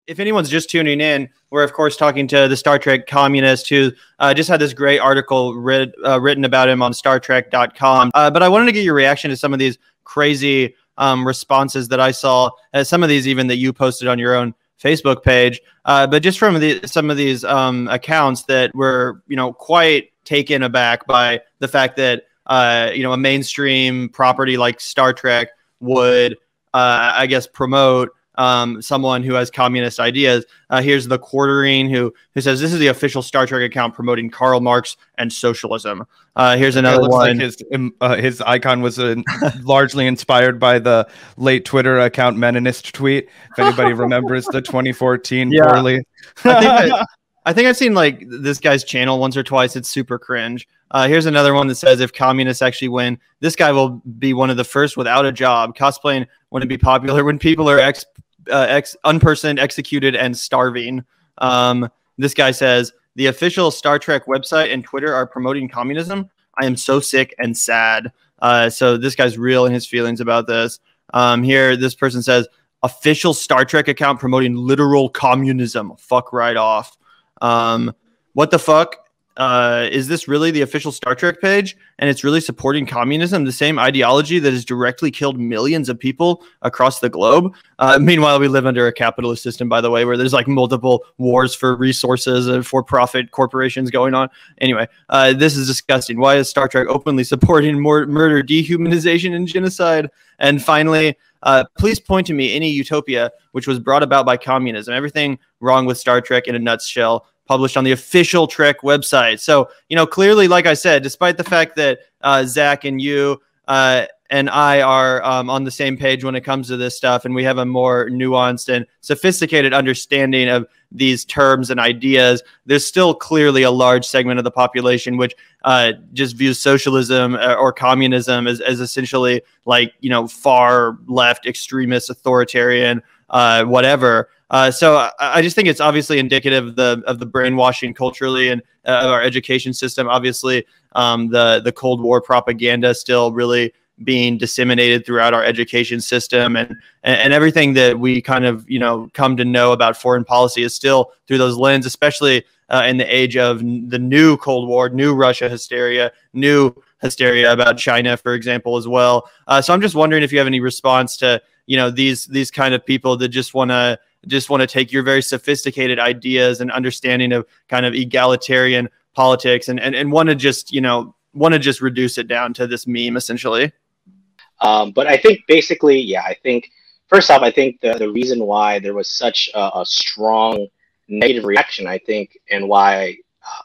if anyone's just tuning in, we're of course talking to the Star Trek communist who just had this great article written about him on StarTrek.com. But I wanted to get your reaction to some of these crazy responses that I saw, some of these even that you posted on your own Facebook page. But just from some of these accounts that were, quite taken aback by the fact that, a mainstream property like Star Trek would, I guess, promote someone who has communist ideas. Here's the Quartering who says this is the official Star Trek account promoting Karl Marx and socialism. Here's another one. Like his icon was largely inspired by the late Twitter account Meninist tweet. If anybody remembers the 2014 poorly. I think I've seen like this guy's channel once or twice. It's super cringe. Here's another one that says if communists actually win, this guy will be one of the first without a job. Cosplaying wouldn't be popular when people are unpersoned, executed, and starving. This guy says the official Star Trek website and Twitter are promoting communism. I am so sick and sad. So this guy's real in his feelings about this. Here, this person says official Star Trek account promoting literal communism. Fuck right off. What the fuck? Is this really the official Star Trek page? And it's really supporting communism, the same ideology that has directly killed millions of people across the globe. Meanwhile, we live under a capitalist system, by the way, where there's like multiple wars for resources and for-profit corporations going on. Anyway, this is disgusting. Why is Star Trek openly supporting more murder, dehumanization, and genocide? And finally, please point to me any utopia which was brought about by communism. Everything wrong with Star Trek in a nutshell. Published on the official Trek website. So, clearly, like I said, despite the fact that Zach and you and I are on the same page when it comes to this stuff, and we have a more nuanced and sophisticated understanding of these terms and ideas, there's still clearly a large segment of the population which just views socialism or communism as essentially like, far left, extremist, authoritarian, whatever. So I just think it's obviously indicative of the brainwashing culturally and of our education system. Obviously, the Cold War propaganda still really being disseminated throughout our education system, and everything that we kind of come to know about foreign policy is still through those lenses, especially in the age of the new Cold War, new Russia hysteria, new hysteria about China, for example, as well. So I'm just wondering if you have any response to these kind of people that just want to take your very sophisticated ideas and understanding of kind of egalitarian politics and want to just reduce it down to this meme essentially. But I think basically, I think first off, I think the reason why there was such a strong negative reaction, I think, and why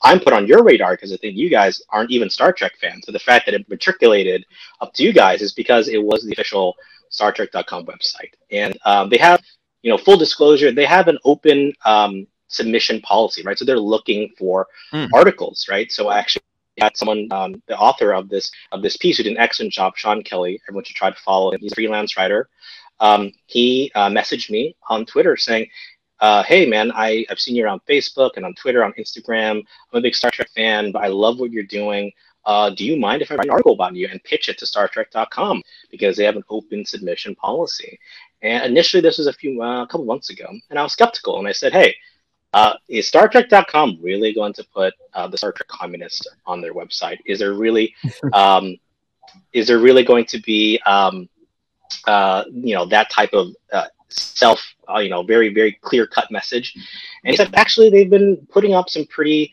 I'm put on your radar, because I think you guys aren't even Star Trek fans. So the fact that it matriculated up to you guys is because it was the official StarTrek.com website. And they have, full disclosure, they have an open submission policy, right? So they're looking for articles, right? So I actually had someone, the author of this piece, who did an excellent job, Sean Kelly. Everyone should try to follow him. He's a freelance writer. He messaged me on Twitter saying, hey, man, I've seen you around Facebook and on Twitter, on Instagram. I'm a big Star Trek fan, but I love what you're doing. Do you mind if I write an article about you and pitch it to StarTrek.com? Because they have an open submission policy. And initially, this was a couple months ago, and I was skeptical. And I said, hey, is StarTrek.com really going to put the Star Trek communist on their website? Is there really going to be that type of very, very clear-cut message? And he said, actually, they've been putting up some pretty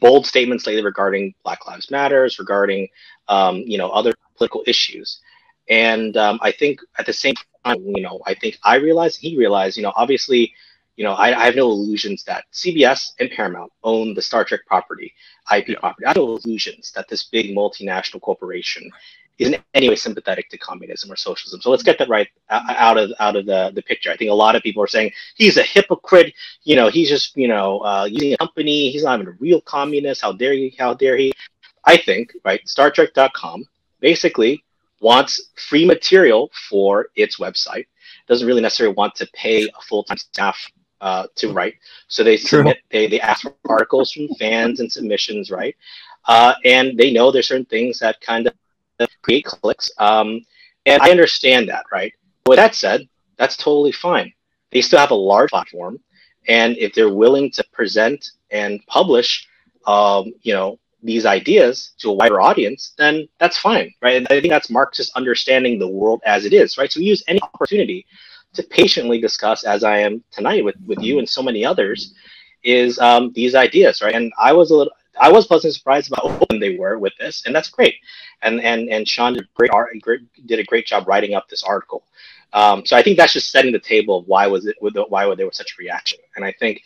bold statements lately regarding Black Lives Matters, regarding other political issues. And I think at the same time, I think I realized, he realized, obviously, I have no illusions that CBS and Paramount own the Star Trek property, IP property. I have no illusions that this big multinational corporation is in any way sympathetic to communism or socialism. So let's get that right out of the picture. I think a lot of people are saying he's a hypocrite. He's just using a company. He's not even a real communist. How dare he? How dare he? I think StarTrek.com basically wants free material for its website. Doesn't really necessarily want to pay a full-time staff to write. So they submit. They ask for articles from fans and submissions, right? And they know there's certain things that kind of create clicks. And I understand that, right? With that said, That's totally fine. They still have a large platform, and if they're willing to present and publish, these ideas to a wider audience, then that's fine, right? And I think that's Marxist understanding the world as it is, right? So we use any opportunity to patiently discuss, as I am tonight with you and so many others, is these ideas, right? And I was pleasantly surprised about how open they were with this, and that's great. And Sean did a great job writing up this article. So I think that's just setting the table of why there was such a reaction. And I think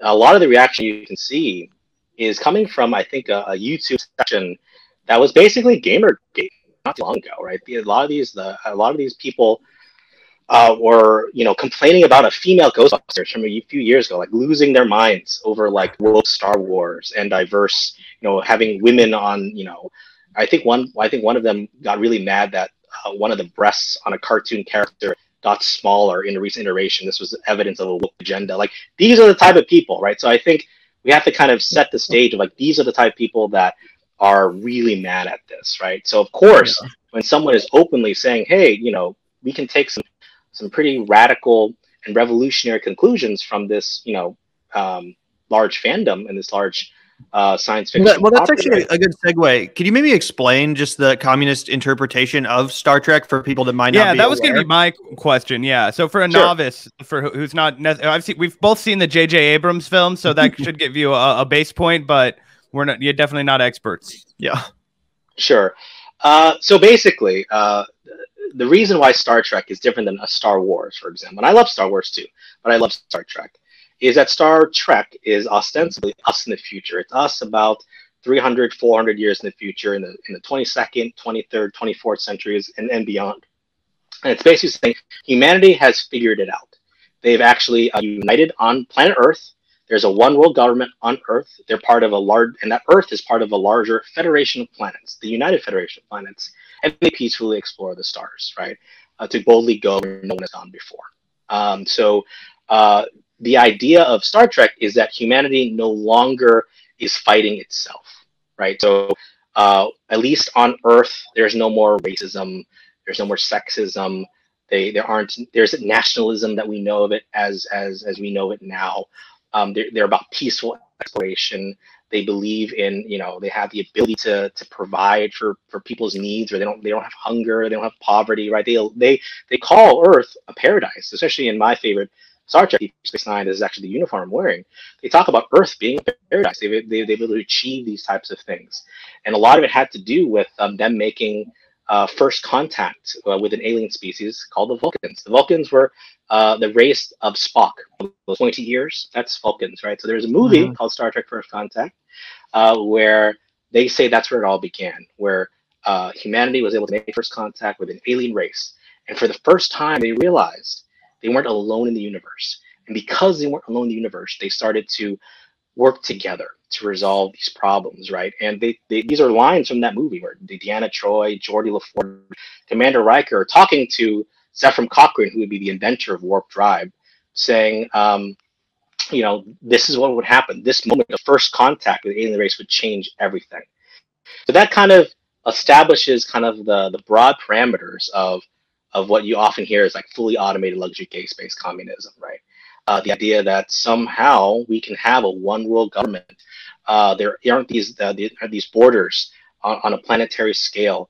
a lot of the reaction you can see is coming from, I think, a YouTube section that was basically Gamergate not too long ago, right? A lot of these people were, complaining about a female Ghostbusters from a few years ago, like losing their minds over like woke Star Wars and diverse, having women on, I think one of them got really mad that one of the breasts on a cartoon character got smaller in a recent iteration. This was evidence of a woke agenda. Like, these are the type of people, right? So I think we have to kind of set the stage of like, these are the type of people that are really mad at this, right? So of course, when someone is openly saying, hey, we can take some pretty radical and revolutionary conclusions from this, large fandom and this large science fiction. Well, that's actually a good segue. Could you maybe explain just the communist interpretation of Star Trek for people that might not be Yeah, that was aware? going to be my question. Yeah, so for a novice, who's not, we've both seen the J.J. Abrams film, so that should give you a base point. But you're definitely not experts. Yeah, sure. So basically, the reason why Star Trek is different than a Star Wars, for example, and I love Star Wars too, but I love Star Trek, is that Star Trek is ostensibly us in the future. It's us about 300, 400 years in the future, in the 22nd, 23rd, 24th centuries, and beyond. And it's basically saying humanity has figured it out. They've actually united on planet Earth. There's a one world government on Earth. They're part of a large, and that Earth is part of a larger federation of planets, the United Federation of Planets, and they peacefully explore the stars, right? To boldly go where no one has gone before. The idea of Star Trek is that humanity no longer is fighting itself, right? So at least on Earth, there's no more racism, there's no more sexism. There's nationalism that we know of it as we know it now. They're about peaceful exploration. They believe in, they have the ability to provide for people's needs, or they don't have hunger, they don't have poverty, right? They call Earth a paradise, especially in my favorite Star Trek, Deep Space Nine. This is actually the uniform I'm wearing. They talk about Earth being a paradise. They've been able to achieve these types of things, and a lot of it had to do with them making first contact with an alien species called the Vulcans. The Vulcans were the race of Spock, those pointy ears. That's Vulcans, right? So there's a movie called Star Trek: First Contact, where they say that's where it all began, where humanity was able to make first contact with an alien race, and for the first time, they realized they weren't alone in the universe. And because they weren't alone in the universe, they started to work together to resolve these problems, right? And these are lines from that movie where Deanna Troi, Geordie LaForge, Commander Riker are talking to Zephram Cochrane, who would be the inventor of warp drive, saying, this is what would happen. This moment of first contact with the alien race would change everything. So that kind of establishes kind of the broad parameters of what you often hear is like fully automated luxury gay-space communism, right? The idea that somehow we can have a one world government. There aren't these borders on a planetary scale.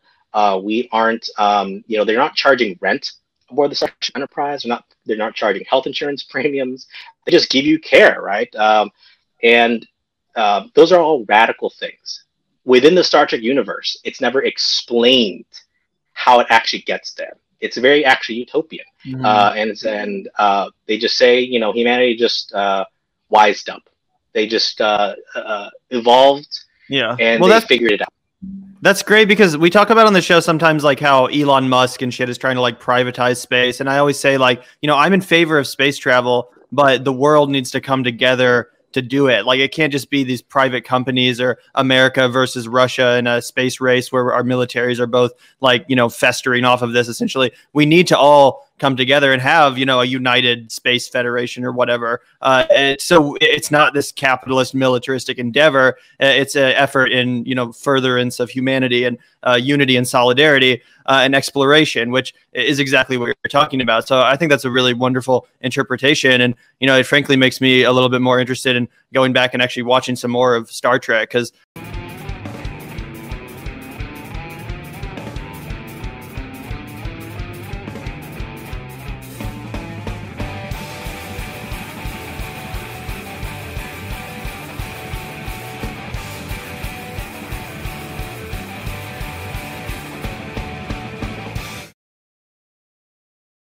We aren't, they're not charging rent aboard the Starship Enterprise. They're not charging health insurance premiums. They just give you care, right? Those are all radical things. Within the Star Trek universe, it's never explained how it actually gets there. It's very actually utopian, and they just say, humanity just wised up. They just evolved, and they figured it out. That's great, because we talk about on the show sometimes like how Elon Musk and shit is trying to like privatize space, and I always say like, I'm in favor of space travel, but the world needs to come together to do it. Like, it can't just be these private companies or America versus Russia in a space race where our militaries are both like, festering off of this. Essentially, we need to all come together and have, you know, a united space federation or whatever. So it's not this capitalist militaristic endeavor. It's an effort in, you know, furtherance of humanity and unity and solidarity and exploration, which is exactly what you're talking about. So I think that's a really wonderful interpretation. And, you know, it frankly makes me a little bit more interested in going back and actually watching some more of Star Trek, because